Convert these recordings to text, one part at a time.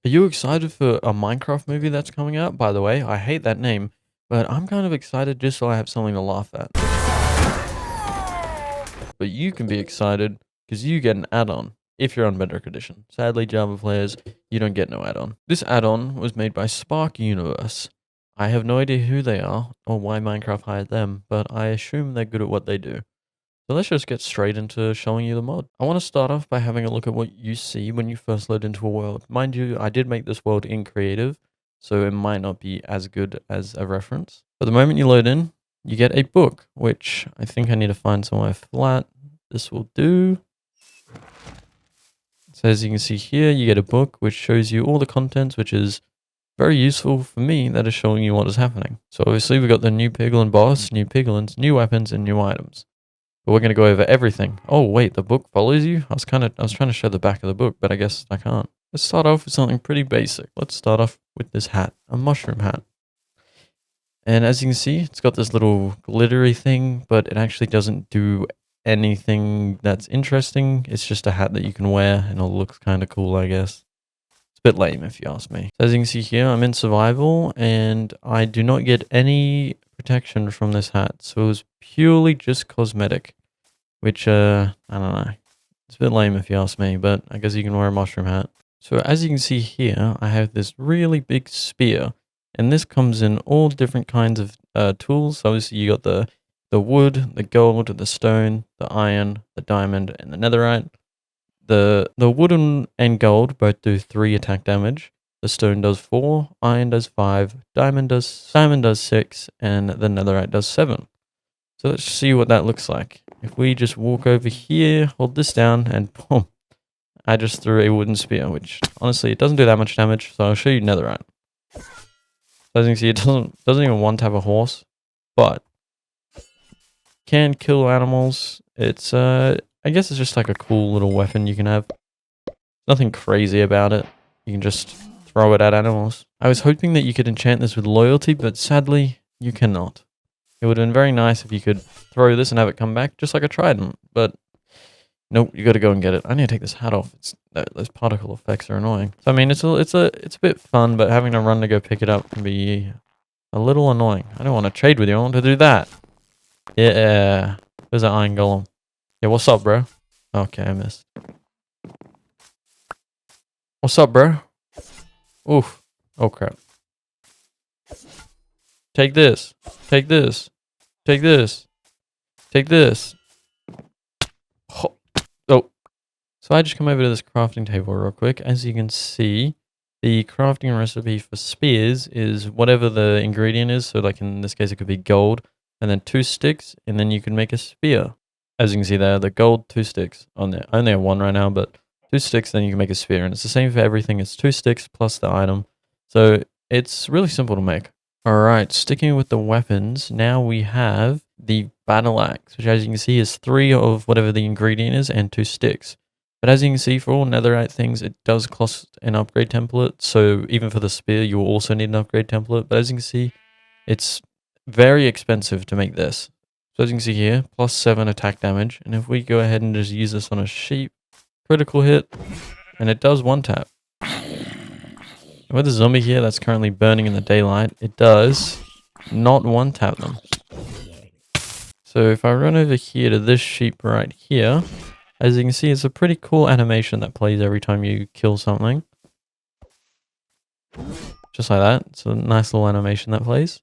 Are you excited for a Minecraft movie that's coming out? By the way, I hate that name, but I'm kind of excited just so I have something to laugh at. But you can be excited because you get an add-on if you're on Bedrock Edition. Sadly, Java players, you don't get no add-on. This add-on was made by Spark Universe. I have no idea who they are or why Minecraft hired them, but I assume they're good at what they do. So let's just get straight into showing you the mod. I want to start off by having a look at what you see when you first load into a world. Mind you, I did make this world in creative, so it might not be as good as a reference. But the moment you load in, you get a book, which I think I need to find somewhere flat. This will do. So as you can see here, you get a book which shows you all the contents, which is very useful for me, that is showing you what is happening. So obviously we've got the new piglin boss, new piglins, new weapons, and new items. But we're going to go over everything. Oh wait, the book follows you? I was trying to show the back of the book, but I guess I can't. Let's start off with something pretty basic. Let's start off with this hat, a mushroom hat. And as you can see, it's got this little glittery thing, but it actually doesn't do anything that's interesting. It's just a hat that you can wear and it looks kind of cool, I guess. It's a bit lame if you ask me. So as you can see here, I'm in survival and I do not get any protection from this hat. So it was purely just cosmetic, which, I don't know. It's a bit lame if you ask me, but I guess you can wear a mushroom hat. So as you can see here, I have this really big spear. And this comes in all different kinds of tools. Obviously, you got the wood, the gold, the stone, the iron, the diamond, and the netherite. The wooden and gold both do 3 attack damage. The stone does 4, iron does 5, diamond does 6, and the netherite does 7. So let's see what that looks like. If we just walk over here, hold this down, and boom, I just threw a wooden spear, which honestly, it doesn't do that much damage. So I'll show you netherite. As you can see, it doesn't even one-tap a horse, but can kill animals. It's I guess it's just like a cool little weapon you can have. Nothing crazy about it. You can just throw it at animals. I was hoping that you could enchant this with loyalty, but sadly, you cannot. It would have been very nice if you could throw this and have it come back, just like a trident, but nope, you got to go and get it. I need to take this hat off. Those particle effects are annoying. So I mean, it's a bit fun, but having to run to go pick it up can be a little annoying. I don't want to trade with you. I want to do that. Yeah. Where's that iron golem? Yeah, what's up, bro? Okay, I missed. What's up, bro? Oof. Oh crap. Take this. Take this. Take this. Take this. Oh. So I just come over to this crafting table real quick. As you can see, the crafting recipe for spears is whatever the ingredient is. So like in this case, it could be gold and then 2 sticks, and then you can make a spear. As you can see there, the gold 2 sticks on there. I only have 1 right now, but 2 sticks, then you can make a spear. And it's the same for everything. It's 2 sticks plus the item. So it's really simple to make. All right, sticking with the weapons, now we have the battle axe, which as you can see is 3 of whatever the ingredient is and 2 sticks. But as you can see, for all netherite things, it does cost an upgrade template. So even for the spear, you will also need an upgrade template. But as you can see, it's very expensive to make this. So as you can see here, plus 7 attack damage. And if we go ahead and just use this on a sheep, critical hit, and it does 1-tap. With the zombie here that's currently burning in the daylight, it does not 1-tap them. So if I run over here to this sheep right here, as you can see, it's a pretty cool animation that plays every time you kill something. Just like that. It's a nice little animation that plays.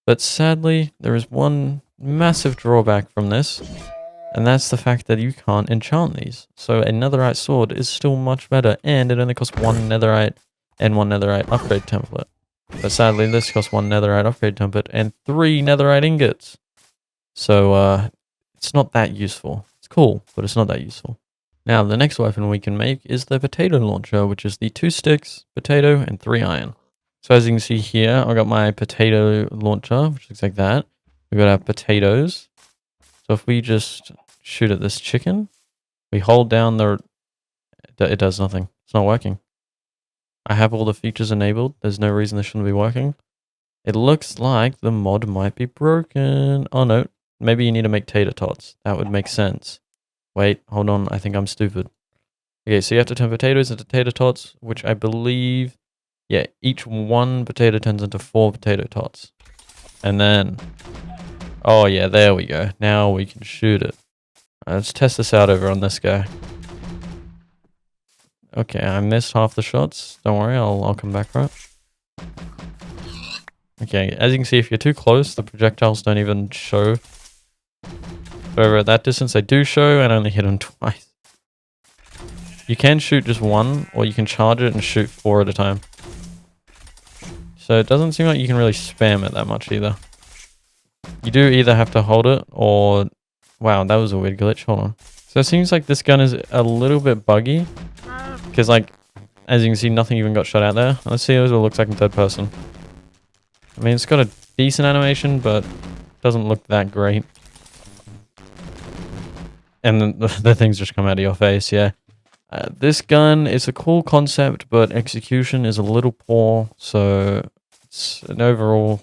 But sadly, there is one massive drawback from this, and that's the fact that you can't enchant these. So a netherite sword is still much better, and it only costs 1 netherite and 1 netherite upgrade template. But sadly, this costs 1 netherite upgrade template and 3 netherite ingots. So it's not that useful. It's cool, but it's not that useful. Now, the next weapon we can make is the potato launcher, which is the 2 sticks, potato, and 3 iron. So as you can see here, I got my potato launcher, which looks like that. We've got our potatoes. So if we just shoot at this chicken, we hold down it does nothing. It's not working. I have all the features enabled. There's no reason this shouldn't be working. It looks like the mod might be broken. Oh no, maybe you need to make tater tots. That would make sense. Wait, hold on. I think I'm stupid. Okay, so you have to turn potatoes into tater tots, which I believe, yeah, each one potato turns into 4 potato tots. And then, oh yeah, there we go. Now we can shoot it. Let's test this out over on this guy. Okay, I missed half the shots. Don't worry, I'll come back for it. Okay, as you can see, if you're too close, the projectiles don't even show. Over at that distance, they do show, and only hit them twice. You can shoot just one, or you can charge it and shoot 4 at a time. So it doesn't seem like you can really spam it that much either. You do either have to hold it, or... Wow, that was a weird glitch. Hold on. So it seems like this gun is a little bit buggy. Because, like, as you can see, nothing even got shot out there. Let's see what it looks like in third person. I mean, it's got a decent animation, but doesn't look that great. And then the things just come out of your face, yeah. This gun is a cool concept, but execution is a little poor. So, it's an overall,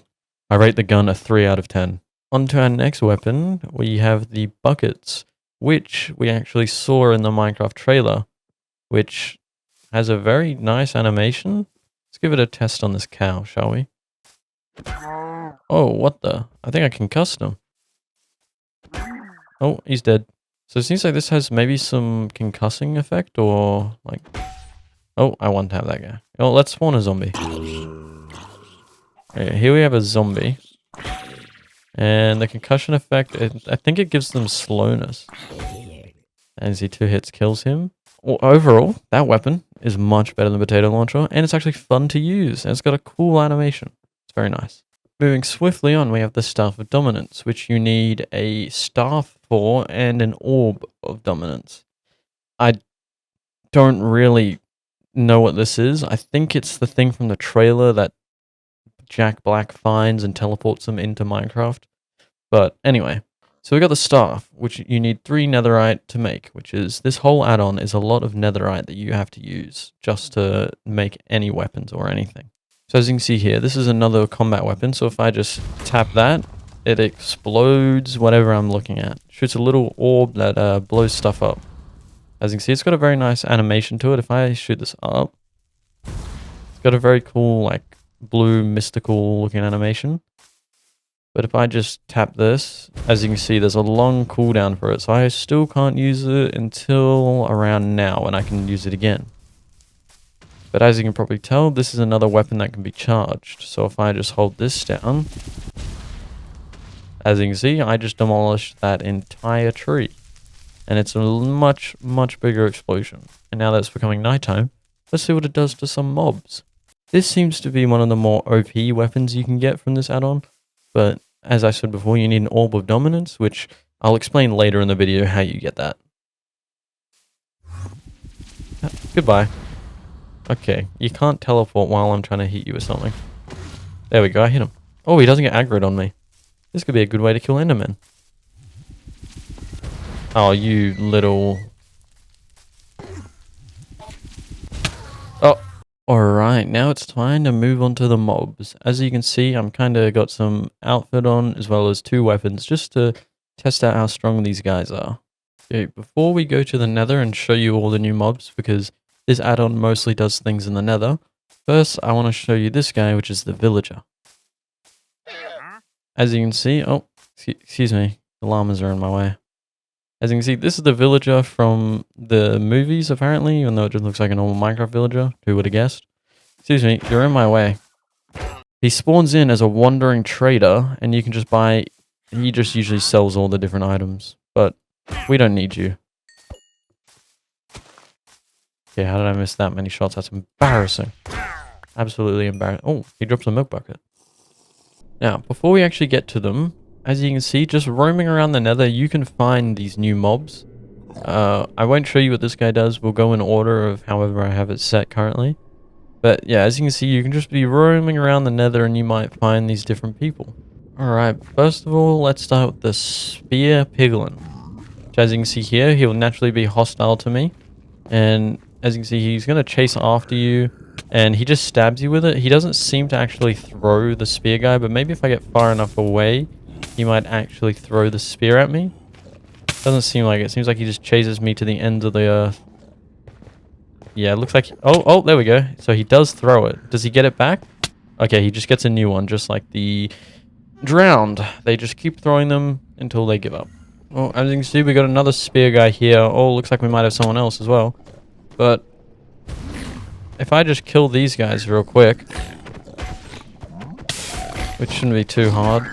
I rate the gun a 3 out of 10. On to our next weapon, we have the buckets, which we actually saw in the Minecraft trailer, which has a very nice animation. Let's give it a test on this cow, shall we? Oh, what the? I think I concussed him. Oh, he's dead. So it seems like this has maybe some concussing effect, or like... Oh, I want to have that guy. Oh, let's spawn a zombie. Okay, here we have a zombie. And the concussion effect, I think it gives them slowness. As he 2 hits kills him. Well, overall, that weapon is much better than Potato Launcher, and it's actually fun to use, and it's got a cool animation. It's very nice. Moving swiftly on, we have the Staff of Dominance, which you need a staff for and an orb of dominance. I don't really know what this is. I think it's the thing from the trailer that Jack Black finds and teleports them into Minecraft. But anyway, so we got the staff, which you need 3 netherite to make, which is, this whole add-on is a lot of netherite that you have to use just to make any weapons or anything. So as you can see here, this is another combat weapon. So if I just tap that, it explodes whatever I'm looking at. Shoots a little orb that blows stuff up. As you can see, it's got a very nice animation to it. If I shoot this up, it's got a very cool, like, blue mystical looking animation. But if I just tap this, as you can see, there's a long cooldown for it. So I still can't use it until around now when I can use it again. But as you can probably tell, this is another weapon that can be charged. So if I just hold this down, as you can see, I just demolished that entire tree. And it's a much, much bigger explosion. And now that it's becoming nighttime, let's see what it does to some mobs. This seems to be one of the more OP weapons you can get from this add-on. But as I said before, you need an orb of dominance, which I'll explain later in the video how you get that. Goodbye. Okay, you can't teleport while I'm trying to hit you or something. There we go, I hit him. Oh, he doesn't get aggroed on me. This could be a good way to kill Endermen. Oh, you little... Oh, alright, now it's time to move on to the mobs. As you can see, I'm kind of got some outfit on, as well as 2 weapons, just to test out how strong these guys are. Okay, before we go to the Nether and show you all the new mobs, because this add-on mostly does things in the Nether, first I want to show you this guy, which is the villager. As you can see, oh, excuse me, the llamas are in my way. As you can see, this is the villager from the movies, apparently, even though it just looks like a normal Minecraft villager. Who would have guessed? Excuse me, you're in my way. He spawns in as a wandering trader, and you can just buy... He just usually sells all the different items, but we don't need you. Okay, how did I miss that many shots? That's embarrassing. Absolutely embarrassing. Oh, he drops a milk bucket. Now, before we actually get to them, as you can see, just roaming around the Nether, you can find these new mobs. I won't show you what this guy does. We'll go in order of however I have it set currently. But yeah, as you can see, you can just be roaming around the Nether and you might find these different people. Alright, first of all, let's start with the Spear Piglin. Which, as you can see here, he will naturally be hostile to me. And as you can see, he's going to chase after you. And he just stabs you with it. He doesn't seem to actually throw the spear guy, but maybe if I get far enough away, he might actually throw the spear at me. Doesn't seem like it. Seems like he just chases me to the end of the earth. Yeah, it looks like... Oh, there we go. So he does throw it. Does he get it back? Okay, he just gets a new one, just like the drowned. They just keep throwing them until they give up. Well, as you can see, we got another spear guy here. Oh, looks like we might have someone else as well. But if I just kill these guys real quick, which shouldn't be too hard.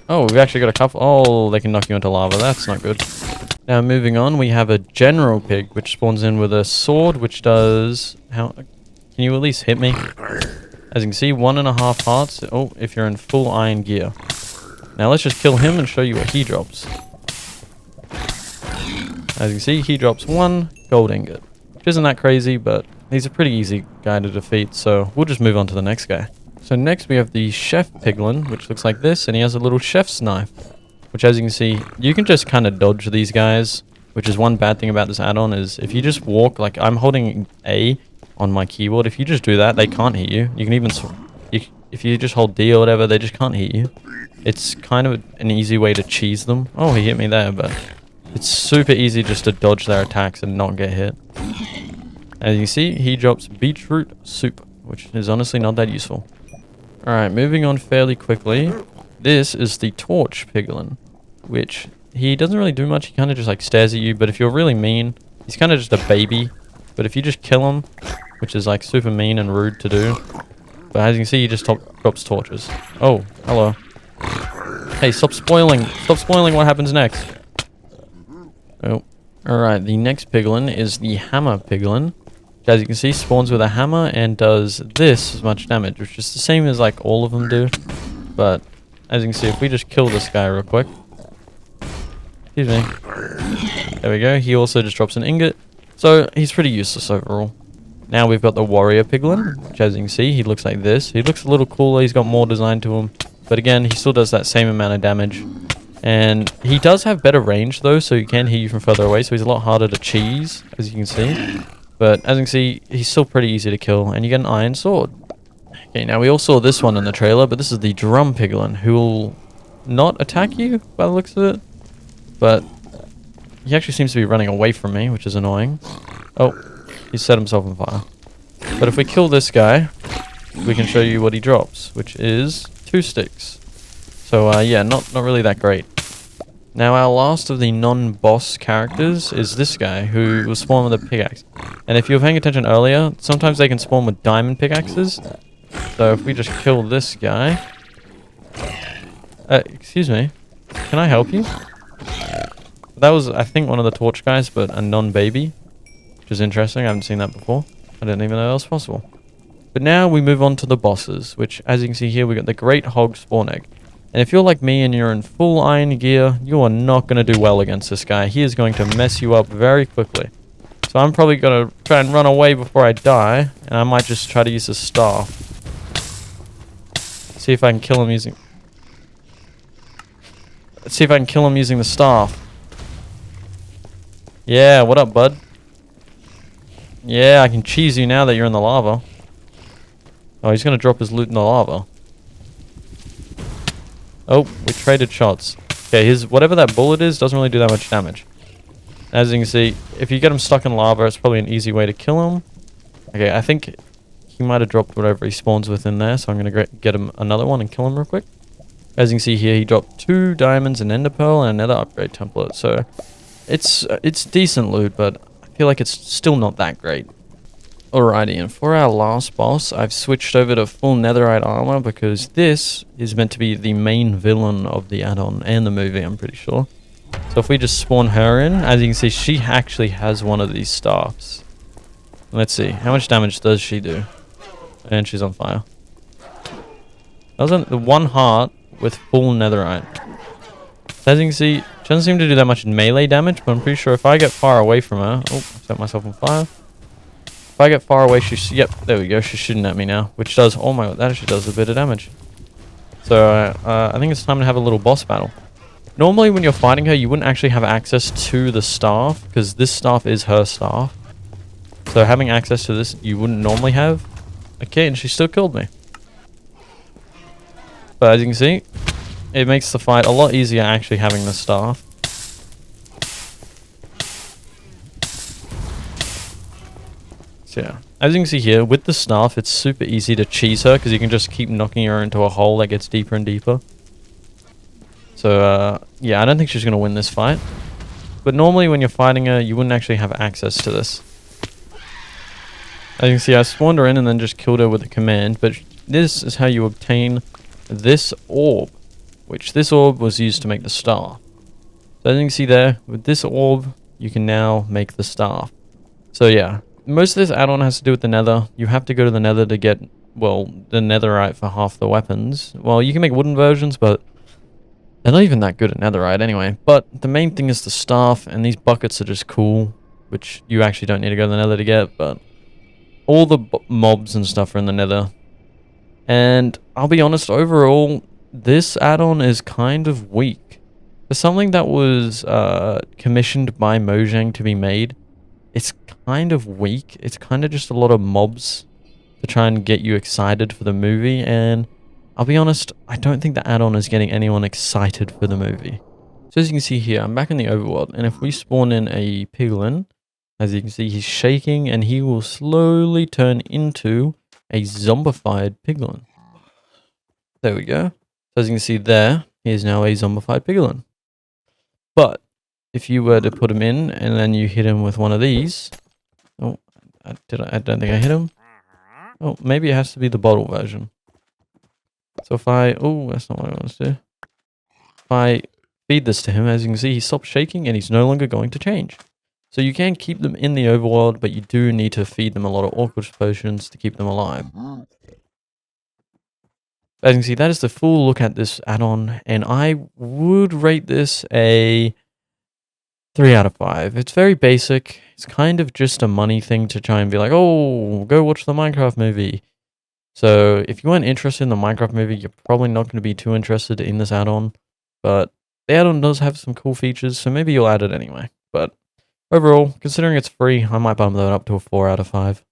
Oh, we've actually got a couple. Oh, they can knock you into lava. That's not good. Now, moving on, we have a general pig, which spawns in with a sword, which does... How? Can you at least hit me? As you can see, 1.5 hearts. Oh, if you're in full iron gear. Now, let's just kill him and show you what he drops. As you can see, he drops 1 gold ingot. Which isn't that crazy, but he's a pretty easy guy to defeat, so we'll just move on to the next guy. So next we have the chef piglin, which looks like this, and he has a little chef's knife. Which, as you can see, you can just kind of dodge these guys, which is one bad thing about this add-on, is if you just walk, like I'm holding A on my keyboard, if you just do that, they can't hit you. You can even, if you just hold D or whatever, they just can't hit you. It's kind of an easy way to cheese them. Oh, he hit me there, but it's super easy just to dodge their attacks and not get hit. As you can see, he drops beetroot soup, which is honestly not that useful. Alright, moving on fairly quickly. This is the torch piglin, which he doesn't really do much. He kind of just like stares at you, but if you're really mean, he's kind of just a baby. But if you just kill him, which is like super mean and rude to do, but as you can see, he just drops torches. Oh, hello. Hey, stop spoiling. Stop spoiling what happens next. Oh. Alright, the next piglin is the hammer piglin. Which, as you can see, spawns with a hammer and does this as much damage, which is the same as like all of them do. But as you can see, if we just kill this guy real quick. Excuse me. There we go. He also just drops an ingot. So he's pretty useless overall. Now we've got the warrior piglin, which as you can see, he looks like this. He looks a little cooler. He's got more design to him. But again, he still does that same amount of damage. And he does have better range though, so he can hit you from further away. So he's a lot harder to cheese, as you can see. But as you can see, he's still pretty easy to kill. And you get an iron sword. Okay, now we all saw this one in the trailer, but this is the drum piglin, who will not attack you by the looks of it. But he actually seems to be running away from me, which is annoying. Oh, he set himself on fire. But if we kill this guy, we can show you what he drops, which is 2 sticks. So yeah, not really that great. Now our last of the non-boss characters is this guy, who will spawn with a pickaxe. And if you were paying attention earlier, sometimes they can spawn with diamond pickaxes. So if we just kill this guy... excuse me. Can I help you? That was, I think, one of the torch guys, but a non-baby. Which is interesting. I haven't seen that before. I didn't even know that was possible. But now we move on to the bosses, which, as you can see here, we got the Great Hog Spawn Egg. And if you're like me and you're in full iron gear, you are not going to do well against this guy. He is going to mess you up very quickly. So I'm probably going to try and run away before I die. And I might just try to use a staff. See if I can kill him using... Let's see if I can kill him using the staff. Yeah, what up, bud? Yeah, I can cheese you now that you're in the lava. Oh, he's going to drop his loot in the lava. Oh, we traded shots. Okay, whatever that bullet is doesn't really do that much damage. As you can see, if you get him stuck in lava, it's probably an easy way to kill him. Okay, I think he might have dropped whatever he spawns with in there, so I'm going to get him another one and kill him real quick. As you can see here, he dropped 2 diamonds, an ender pearl, and another upgrade template. So it's decent loot, but I feel like it's still not that great. Alrighty, and for our last boss, I've switched over to full netherite armor because this is meant to be the main villain of the add-on and the movie, I'm pretty sure. So if we just spawn her in, as you can see, she actually has one of these staffs. Let's see, how much damage does she do? And she's on fire. That was the 1 heart with full netherite. So as you can see, she doesn't seem to do that much melee damage, but I'm pretty sure if I get far away from her... Oh, I set myself on fire. If I get far away, she's... Yep, there we go. She's shooting at me now. Which does... Oh my god, that actually does a bit of damage. So, I think it's time to have a little boss battle. Normally, when you're fighting her, you wouldn't actually have access to the staff, because this staff is her staff. So, having access to this, you wouldn't normally have. Okay, and she still killed me. But as you can see, it makes the fight a lot easier actually having the staff. So yeah, as you can see here, with the staff, it's super easy to cheese her because you can just keep knocking her into a hole that gets deeper and deeper. So yeah, I don't think she's going to win this fight. But normally when you're fighting her, you wouldn't actually have access to this. As you can see, I spawned her in and then just killed her with a command. But this is how you obtain this orb, which this orb was used to make the star. So as you can see there, with this orb, you can now make the staff. So yeah, most of this add-on has to do with the Nether. You have to go to the Nether to get, well, the Netherite for half the weapons. Well, you can make wooden versions, but they're not even that good at Netherite anyway. But the main thing is the staff, and these buckets are just cool, which you actually don't need to go to the Nether to get, but all the mobs and stuff are in the Nether. And I'll be honest, overall, this add-on is kind of weak. For something that was commissioned by Mojang to be made, it's kind of weak. It's kind of just a lot of mobs to try and get you excited for the movie, and I'll be honest, I don't think the add-on is getting anyone excited for the movie. So as you can see here, I'm back in the overworld, and if we spawn in a piglin, as you can see, he's shaking, and he will slowly turn into a zombified piglin. There we go. So as you can see there, he is now a zombified piglin. But if you were to put him in, and then you hit him with one of these... Oh, I don't think I hit him. Oh, maybe it has to be the bottle version. So if I... Oh, that's not what I want to do. If I feed this to him, as you can see, he stops shaking and he's no longer going to change. So you can keep them in the overworld, but you do need to feed them a lot of awkward potions to keep them alive. As you can see, that is the full look at this add-on, and I would rate this a 3 out of 5. It's very basic. It's kind of just a money thing to try and be like, oh, go watch the Minecraft movie. So if you weren't interested in the Minecraft movie, you're probably not going to be too interested in this add-on. But the add-on does have some cool features, so maybe you'll add it anyway. But overall, considering it's free, I might bump that up to a 4 out of 5.